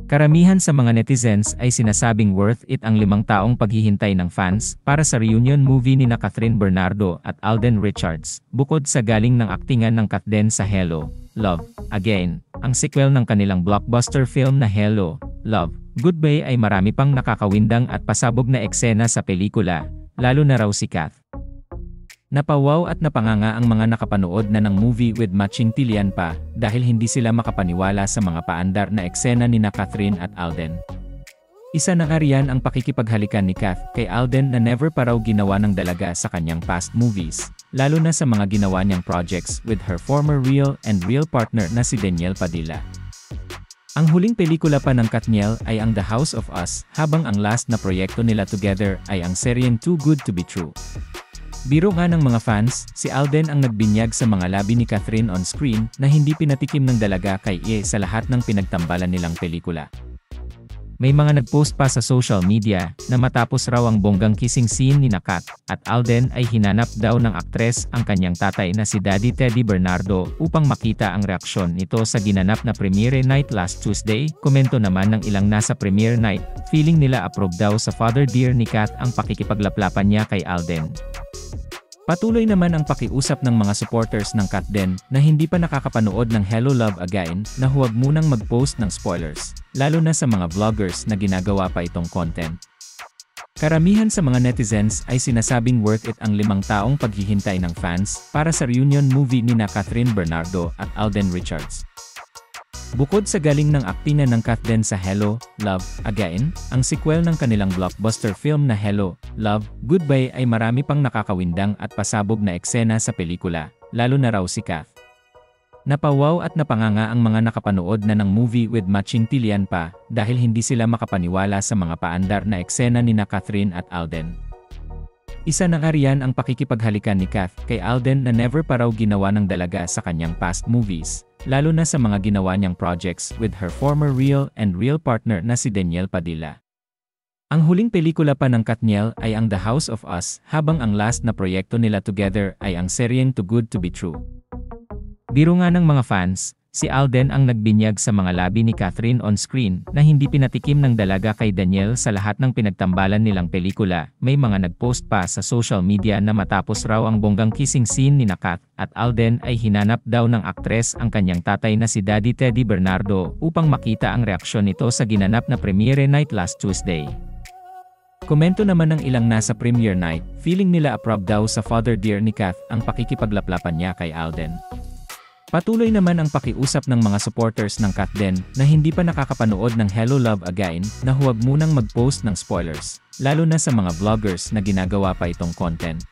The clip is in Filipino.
Karamihan sa mga netizens ay sinasabing worth it ang 5 taong paghihintay ng fans para sa reunion movie ni Catherine Bernardo at Alden Richards, bukod sa galing ng aktingan ng Katden sa Hello, Love, Again, ang sequel ng kanilang blockbuster film na Hello, Love, Goodbye ay marami pang nakakawindang at pasabog na eksena sa pelikula, lalo na raw si Kath. Napawaw at napanganga ang mga nakapanood na ng movie with matching tilyan pa dahil hindi sila makapaniwala sa mga paandar na eksena ni Catherine at Alden. Isa na nga riyan ang pakikipaghalikan ni Kath kay Alden na never pa raw ginawa ng dalaga sa kanyang past movies, lalo na sa mga ginawa niyang projects with her former real partner na si Danielle Padilla. Ang huling pelikula pa ng Katniel ay ang The House of Us, habang ang last na proyekto nila together ay ang seryeng Too Good to be True. Biro nga ng mga fans, si Alden ang nagbinyag sa mga labi ni Catherine on screen na hindi pinatikim ng dalaga kay Ie sa lahat ng pinagtambalan nilang pelikula. May mga nagpost pa sa social media na matapos raw ang bonggang kissing scene ni Kat at Alden ay hinanap daw ng aktres ang kanyang tatay na si Daddy Teddy Bernardo upang makita ang reaksyon nito sa ginanap na premiere night last Tuesday. Komento naman ng ilang nasa premiere night, feeling nila approve daw sa father dear ni Kat ang pakikipaglaplapan niya kay Alden. Patuloy naman ang pakiusap ng mga supporters ng Katden na hindi pa nakakapanood ng Hello Love Again na huwag munang mag-post ng spoilers, lalo na sa mga vloggers na ginagawa pa itong content. Karamihan sa mga netizens ay sinasabing worth it ang 5 taong paghihintay ng fans para sa reunion movie ni Catherine Bernardo at Alden Richards. Bukod sa galing ng aktingan ng Katden sa Hello, Love, Again, ang sequel ng kanilang blockbuster film na Hello, Love, Goodbye ay marami pang nakakawindang at pasabog na eksena sa pelikula, lalo na raw si Kath. Napawaw at napanganga ang mga nakapanood na ng movie with matching tilyan pa dahil hindi sila makapaniwala sa mga paandar na eksena ni Catherine at Alden. Isa na nga riyan ang pakikipaghalikan ni Kath kay Alden na never pa raw ginawa ng dalaga sa kanyang past movies, lalo na sa mga ginawa niyang projects with her former real partner na si Danielle Padilla. Ang huling pelikula pa ng Katniel ay ang The House of Us, habang ang last na proyekto nila together ay ang seryeng Too Good to be True. Biro nga ng mga fans, si Alden ang nagbinyag sa mga labi ni Catherine on screen na hindi pinatikim ng dalaga kay Danielle sa lahat ng pinagtambalan nilang pelikula. May mga nagpost pa sa social media na matapos raw ang bonggang kissing scene ni Kat at Alden ay hinanap daw ng aktres ang kanyang tatay na si Daddy Teddy Bernardo upang makita ang reaksyon nito sa ginanap na premiere night last Tuesday. Komento naman ng ilang nasa premiere night, feeling nila approve daw sa father dear ni Kath ang pakikipaglaplapan niya kay Alden. Patuloy naman ang pakiusap ng mga supporters ng Katden na hindi pa nakakapanood ng Hello Love Again na huwag munang mag-post ng spoilers, lalo na sa mga vloggers na ginagawa pa itong content.